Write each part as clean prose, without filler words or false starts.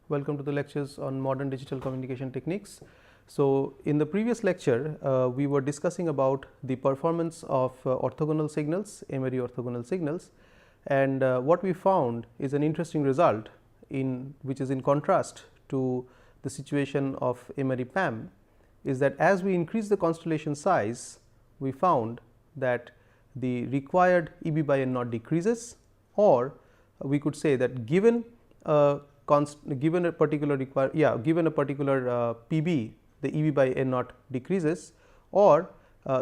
Welcome to the lectures on modern digital communication techniques. So, in the previous lecture, we were discussing about the performance of orthogonal signals, Emery orthogonal signals, and what we found is an interesting result which is in contrast to the situation of Emery PAM, is that as we increase the constellation size, we found that the required EB by N naught decreases, or we could say that given a particular PB, the EB by N naught decreases, or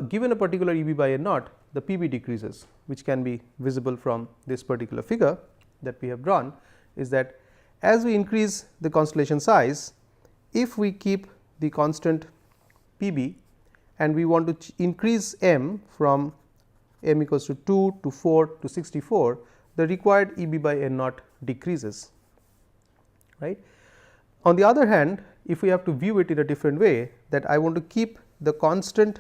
given a particular EB by N naught, the PB decreases, which can be visible from this particular figure that we have drawn. Is that as we increase the constellation size, if we keep the constant PB and we want to increase m from m equals to 2 to 4 to 64, the required EB by N naught decreases. Right. On the other hand, if we have to view it in a different way, that I want to keep the constant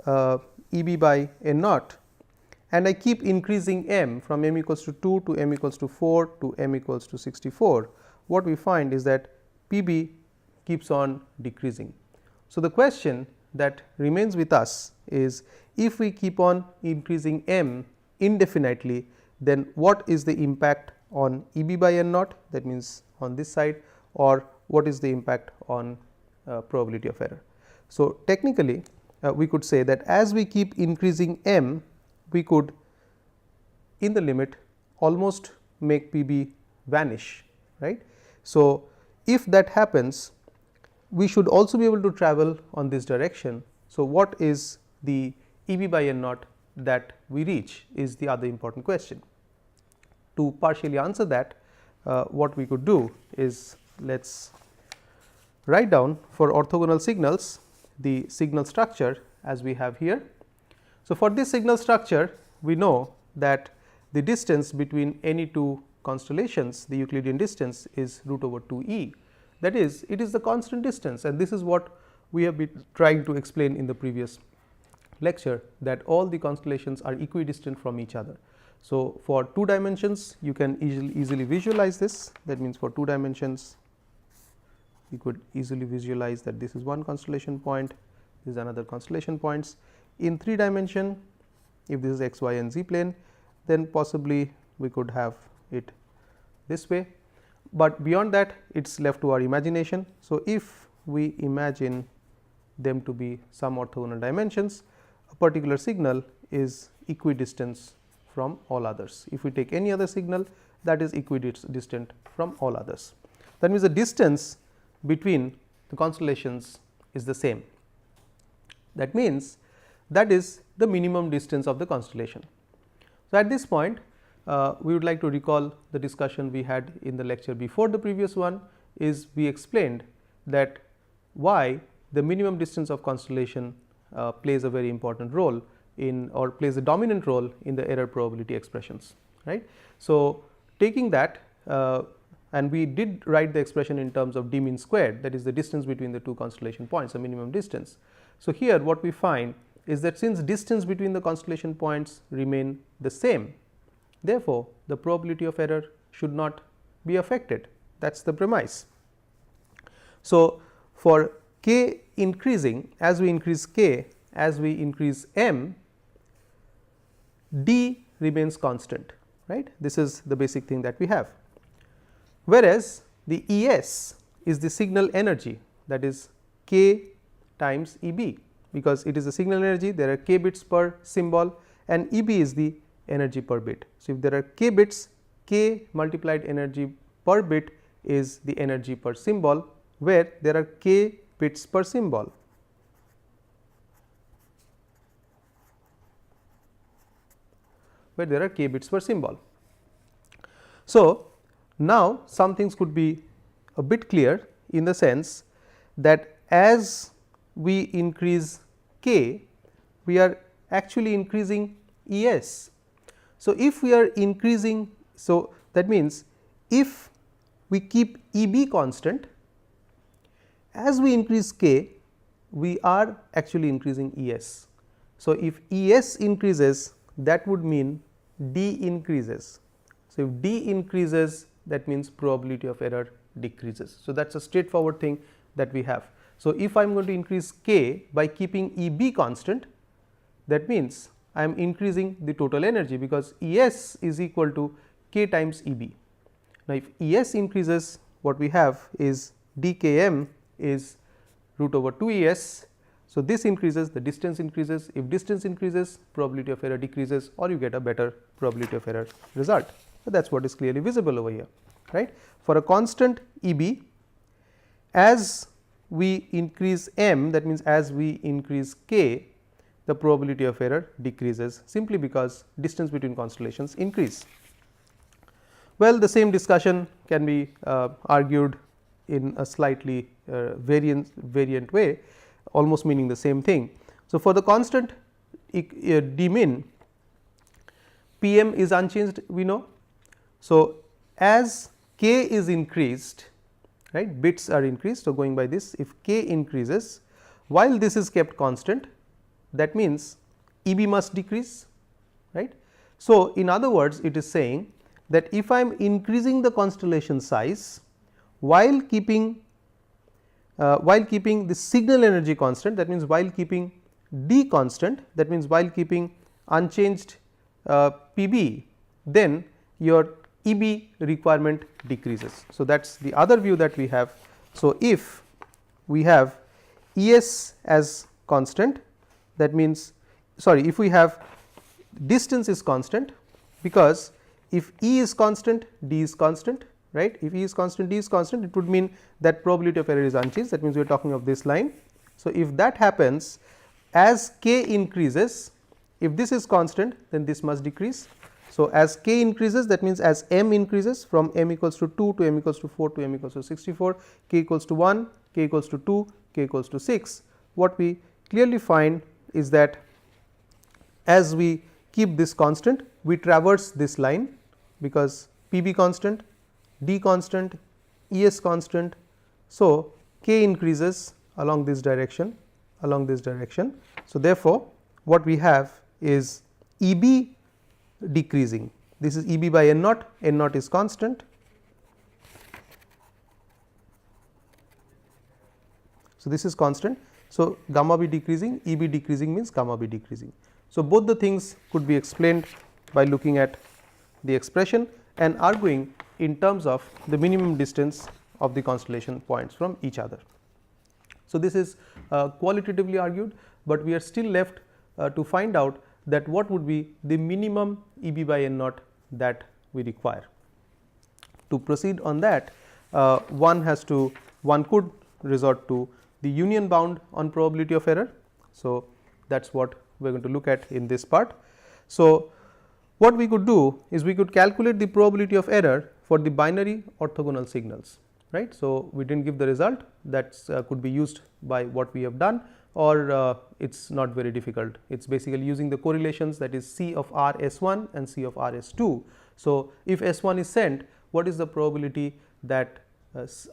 EB by N naught and I keep increasing m from m equals to 2 to m equals to 4 to m equals to 64, what we find is that PB keeps on decreasing. So, the question that remains with us is, if we keep on increasing m indefinitely, then what is the impact on EB by N naught, that means on this side, or what is the impact on probability of error. So, technically we could say that as we keep increasing m, we could in the limit almost make PB vanish, right. So, if that happens, we should also be able to travel on this direction. So, what is the EB by N naught that we reach is the other important question. To partially answer that, what we could do is, let us write down for orthogonal signals the signal structure as we have here. So, for this signal structure, we know that the distance between any two constellations, the Euclidean distance, is root over 2 e. That is, it is the constant distance, and this is what we have been trying to explain in the previous lecture, that all the constellations are equidistant from each other. So, for 2 dimensions you can easily visualize this. That means, for 2 dimensions you could easily visualize that this is one constellation point, this is another constellation points. In 3 dimension, if this is x, y and z plane, then possibly we could have it this way, but beyond that it is left to our imagination. So, if we imagine them to be some orthogonal dimensions, a particular signal is equidistant from all others. If we take any other signal, that is equidistant from all others. That means, the distance between the constellations is the same. That means, that is the minimum distance of the constellation. So, at this point we would like to recall the discussion we had in the lecture before the previous one. Is we explained that why the minimum distance of constellation plays a very important role in, or plays a dominant role in, the error probability expressions, right. So, taking that and we did write the expression in terms of d mean squared, that is the distance between the two constellation points, the minimum distance. So, here what we find is that since distance between the constellation points remain the same, therefore, the probability of error should not be affected, that is the premise. So, for k increasing, as we increase k, as we increase m, d remains constant, right. This is the basic thing that we have, whereas the Es is the signal energy, that is k times Eb, because it is a signal energy, there are k bits per symbol, and Eb is the energy per bit. So, if there are k bits, k multiplied energy per bit is the energy per symbol, where there are k bits per symbol. Where there are k bits per symbol. So, now some things could be a bit clear, in the sense that as we increase k, we are actually increasing Es. So, if we are increasing, so that means if we keep Eb constant, as we increase k, we are actually increasing Es. So, if Es increases, that would mean D increases. So, if D increases, that means probability of error decreases. So, that is a straightforward thing that we have. So, if I am going to increase k by keeping EB constant, that means I am increasing the total energy, because ES is equal to k times EB. Now, if ES increases, what we have is dkm is root over 2 ES. So, this increases, the distance increases. If distance increases, probability of error decreases, or you get a better probability of error result. So, that is what is clearly visible over here, right. For a constant EB, as we increase m, that means as we increase k, the probability of error decreases, simply because distance between constellations increase. Well, the same discussion can be argued in a slightly variant way, almost meaning the same thing. So, for the constant d min, Pm is unchanged, we know. So, as k is increased, right, bits are increased. So, going by this, if k increases while this is kept constant, that means EB must decrease, right. So, in other words, it is saying that if I am increasing the constellation size while keeping the signal energy constant, that means while keeping d constant, that means while keeping unchanged Pb, then your EB requirement decreases. So, that is the other view that we have. So, if we have ES as constant, that means if we have distance is constant, because if E is constant, D is constant, right. If E is constant, D is constant, it would mean that probability of error is unchanged, that means we are talking of this line. So, if that happens, as k increases, if this is constant, then this must decrease. So, as k increases, that means as m increases from m equals to 2 to m equals to 4 to m equals to 64, k equals to 1, k equals to 2, k equals to 6, what we clearly find is that as we keep this constant, we traverse this line, because Pb constant, D constant, Es constant. So, k increases along this direction, So, therefore, what we have is Eb decreasing. This is Eb by n naught is constant. So, this is constant. So, gamma b decreasing, Eb decreasing means gamma b decreasing. So, both the things could be explained by looking at the expression and arguing in terms of the minimum distance of the constellation points from each other. So, this is qualitatively argued, but we are still left to find out that what would be the minimum Eb by n naught that we require. To proceed on that, one could resort to the union bound on probability of error. So, that is what we are going to look at in this part. So, what we could do is we could calculate the probability of error for the binary orthogonal signals, right. So, we did not give the result, that could be used by what we have done, or it is not very difficult. It is basically using the correlations, that is C of R S1 and C of R S2. So, if S1 is sent, what is the probability that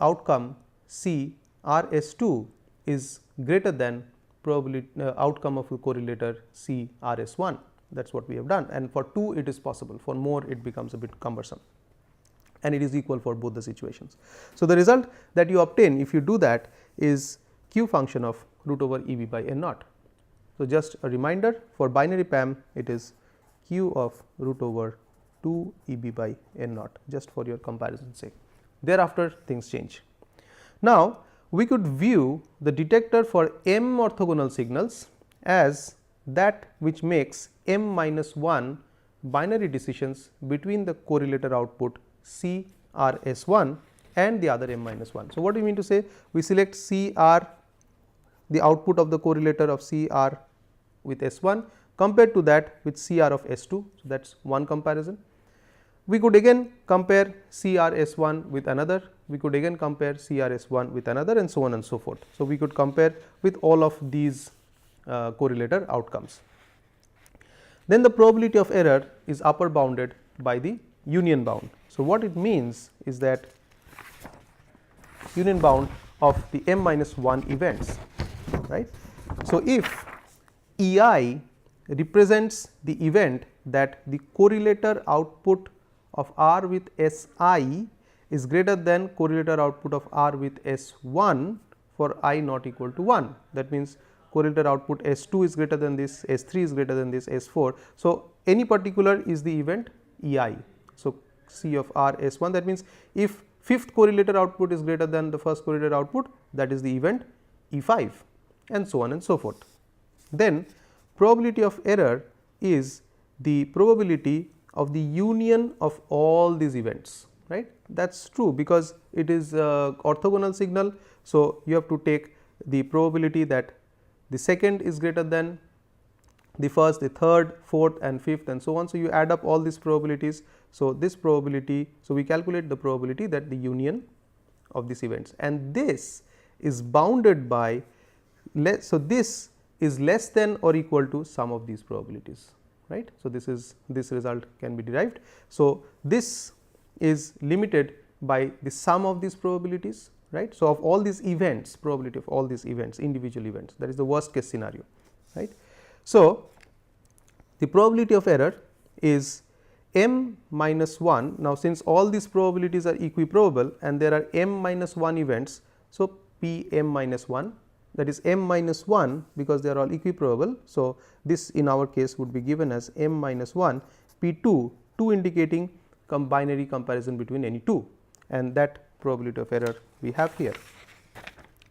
outcome C R S2 is greater than probability outcome of the correlator C R S1. That is what we have done, and for 2 it is possible, for more it becomes a bit cumbersome, and it is equal for both the situations. So, the result that you obtain if you do that is q function of root over Eb by n naught. So, just a reminder, for binary PAM it is q of root over 2 Eb by n naught, just for your comparison sake. Thereafter things change. Now, we could view the detector for m orthogonal signals as that which makes m minus 1 binary decisions between the correlator output C R S1 and the other m minus 1. So, what do you mean to say? We select C R, the output of the correlator of C R with S1 compared to that with C R of S2. So, that is one comparison. We could again compare C R S1 with another, we could again compare C R S1 with another, and so on and so forth. So, we could compare with all of these correlator outcomes. Then the probability of error is upper bounded by the union bound. So, what it means is that union bound of the m minus 1 events, right. So, if EI represents the event that the correlator output of R with SI is greater than correlator output of R with S1 for I not equal to 1. That means correlator output S2 is greater than this, S3 is greater than this, S4. So, any particular is the event EI. So, C of R S1, that means if fifth correlator output is greater than the first correlator output, that is the event E5, and so on and so forth. Then probability of error is the probability of the union of all these events, right. That is true because it is orthogonal signal. So, you have to take the probability that the second is greater than the first, the third, fourth and fifth and so on. So, you add up all these probabilities. So, this probability, so we calculate the probability that the union of these events, and this is bounded by less. So, this is less than or equal to sum of these probabilities, right. So, this result can be derived. So, this is limited by the sum of these probabilities, right. So, of all these events, probability of all these events, individual events, that is the worst case scenario, right. So, the probability of error is m minus 1. Now, since all these probabilities are equiprobable and there are m minus 1 events. So, p m minus 1, that is m minus 1 because they are all equiprobable. So, this in our case would be given as m minus 1 p 2, 2 indicating binary comparison between any two, and that probability of error we have here,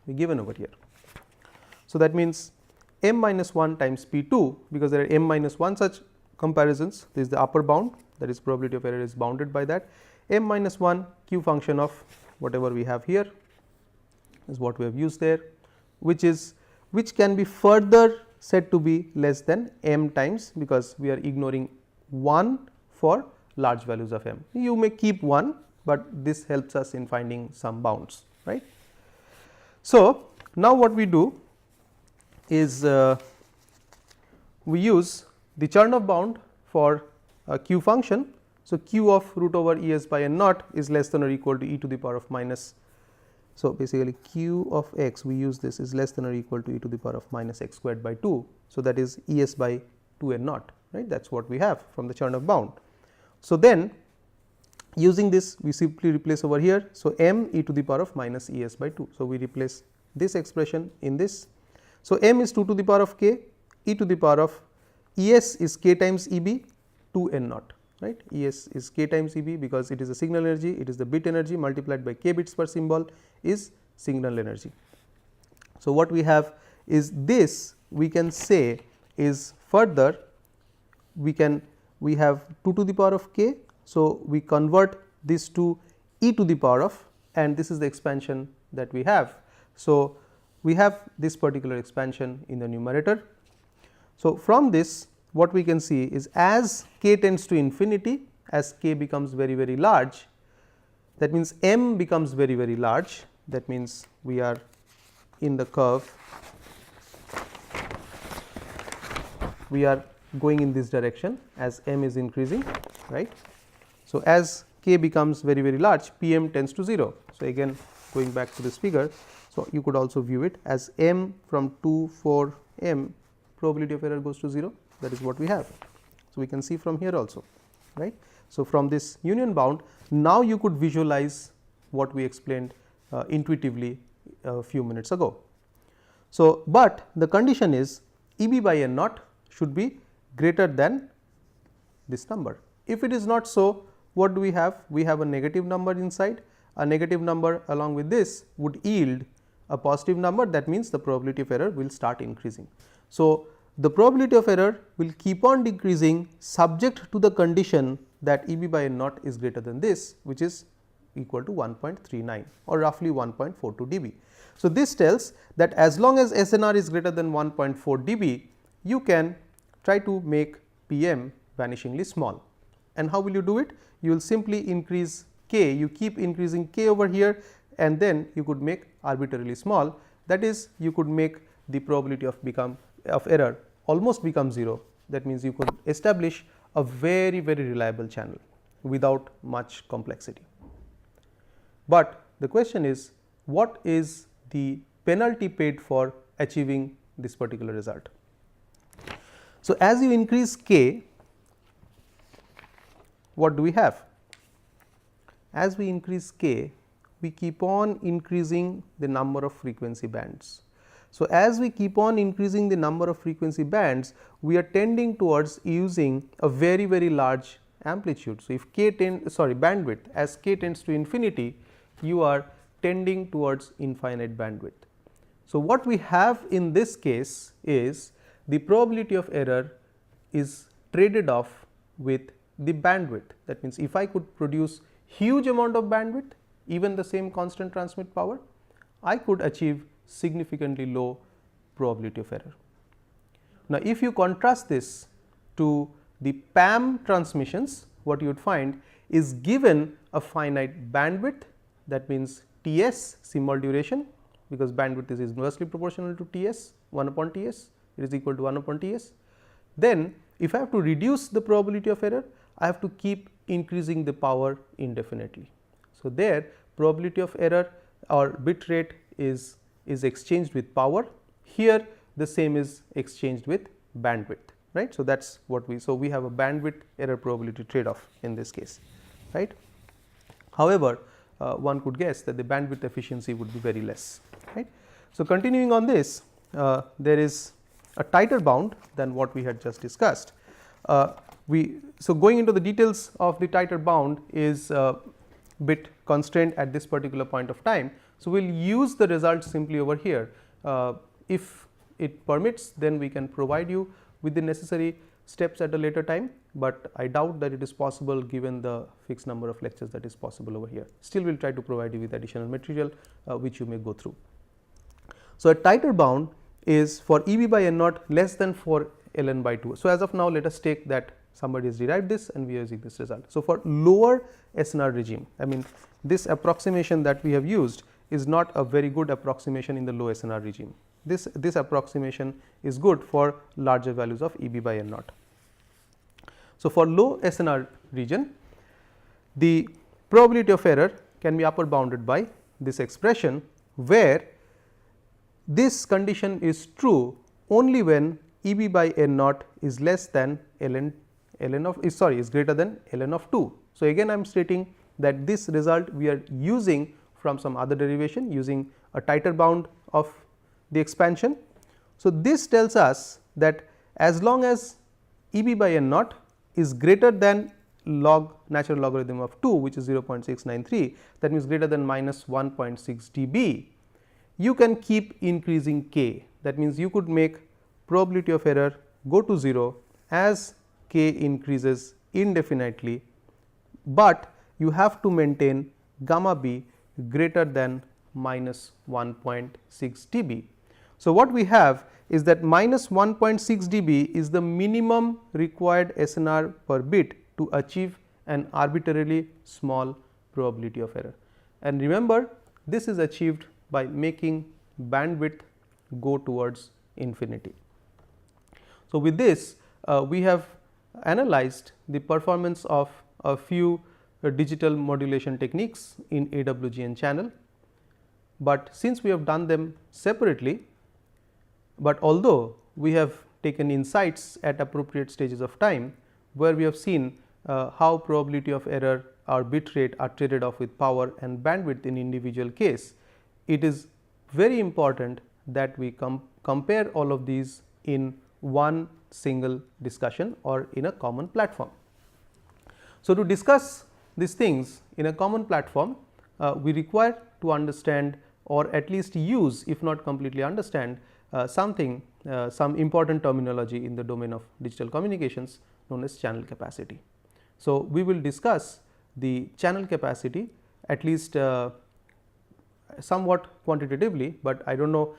we given over here. So, that means m minus 1 times p 2, because there are m minus 1 such comparisons, this is the upper bound, that is probability of error is bounded by that. M minus 1 q function of whatever we have here is what we have used there, which can be further said to be less than m times, because we are ignoring 1 for large values of m. You may keep 1, but this helps us in finding some bounds, right. So, now what we do is we use the Chernoff bound for a q function. So, q of root over E s by n naught is less than or equal to e to the power of minus. So, basically q of x, we use this, is less than or equal to e to the power of minus x squared by 2. So, that is E s by 2 n naught, right. That is what we have from the Chernoff bound. So, then using this we simply replace over here. So, m e to the power of minus E s by 2. So, we replace this expression in this. So, m is 2 to the power of k, e to the power of E s is k times E b 2 n naught, right. E s is k times E b because it is a signal energy, it is the bit energy multiplied by k bits per symbol is signal energy. So, what we have is this, we can say is further we have 2 to the power of k. So, we convert this to e to the power of, and this is the expansion that we have. So, we have this particular expansion in the numerator. So, from this what we can see is as k tends to infinity, as k becomes very, very large, that means m becomes very, very large, that means we are in the curve, we are going in this direction as m is increasing, right. So, as k becomes very, very large, p m tends to 0. So, again going back to this figure. So, you could also view it as m from 2 4 m, probability of error goes to 0, that is what we have. So, we can see from here also, right. So, from this union bound, now you could visualize what we explained intuitively a few minutes ago. So, but the condition is E b by n naught should be greater than this number. If it is not so, what do we have? We have a negative number inside, a negative number along with this would yield a positive number, that means the probability of error will start increasing. So, the probability of error will keep on decreasing subject to the condition that E b by n naught is greater than this, which is equal to 1.39 or roughly 1.42 dB. So, this tells that as long as SNR is greater than 1.4 dB, you can try to make Pm vanishingly small. And how will you do it? You will simply increase k, you keep increasing k over here, and then you could make arbitrarily small, that is you could make the probability of error almost become 0. That means, you could establish a very, very reliable channel without much complexity. But the question is, what is the penalty paid for achieving this particular result? So, as you increase k, what do we have? as we increase k, we keep on increasing the number of frequency bands. So, as we keep on increasing the number of frequency bands, we are tending towards using a very, very large amplitude. So, if bandwidth, as k tends to infinity, you are tending towards infinite bandwidth. So, what we have in this case is the probability of error is traded off with the bandwidth. That means, if I could produce huge amount of bandwidth, even the same constant transmit power, I could achieve significantly low probability of error. Now, if you contrast this to the PAM transmissions, what you would find is, given a finite bandwidth, that means Ts symbol duration, because bandwidth is inversely proportional to Ts, 1 upon Ts, it is equal to 1 upon Ts. Then if I have to reduce the probability of error, I have to keep increasing the power indefinitely. So, there probability of error or bit rate is exchanged with power. Here the same is exchanged with bandwidth, right. So, that is what we have a bandwidth error probability trade off in this case, right. However, one could guess that the bandwidth efficiency would be very less, right. So, continuing on this, there is a tighter bound than what we had just discussed. So, going into the details of the tighter bound is bit constrained at this particular point of time. So, we will use the result simply over here. If it permits, then we can provide you with the necessary steps at a later time, but I doubt that it is possible given the fixed number of lectures that is possible over here. Still, we will try to provide you with additional material which you may go through. So, a tighter bound is for EB by N naught less than for ln by 2. So, as of now, let us take that somebody has derived this and we are using this result. So, for lower SNR regime, I mean this approximation that we have used is not a very good approximation in the low SNR regime. This approximation is good for larger values of EB by N naught. So, for low SNR region, the probability of error can be upper bounded by this expression, where this condition is true only when EB by N naught is less than is greater than ln of 2. So, again I am stating that this result we are using from some other derivation using a tighter bound of the expansion. So, this tells us that as long as EB by N naught is greater than log natural logarithm of 2, which is 0.693, that means greater than minus 1.6 dB, you can keep increasing k. That means, you could make probability of error go to 0 as k increases indefinitely, but you have to maintain gamma b greater than minus 1.6 dB. So, what we have is that minus 1.6 dB is the minimum required SNR per bit to achieve an arbitrarily small probability of error. And remember, this is achieved by making bandwidth go towards infinity. So, with this we have analyzed the performance of a few digital modulation techniques in AWGN channel, but since we have done them separately, but although we have taken insights at appropriate stages of time, where we have seen how probability of error or bit rate are traded off with power and bandwidth in individual case, it is very important that we compare all of these in one single discussion or in a common platform. So, to discuss these things in a common platform, we require to understand, or at least use, if not completely understand, some important terminology in the domain of digital communications known as channel capacity. So, we will discuss the channel capacity at least somewhat quantitatively, but I do not know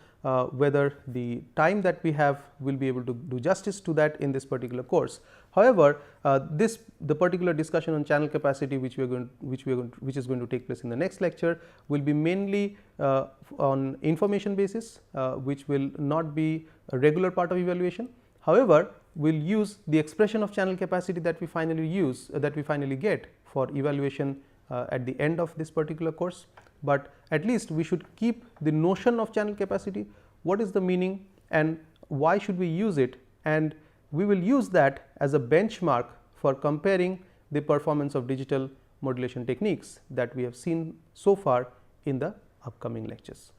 whether the time that we have will be able to do justice to that in this particular course. However, the particular discussion on channel capacity which is going to take place in the next lecture will be mainly on information basis, which will not be a regular part of evaluation. However, we will use the expression of channel capacity that we finally get for evaluation at the end of this particular course, but at least we should keep the notion of channel capacity, what is the meaning and why should we use it, and we will use that as a benchmark for comparing the performance of digital modulation techniques that we have seen so far in the upcoming lectures.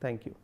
Thank you.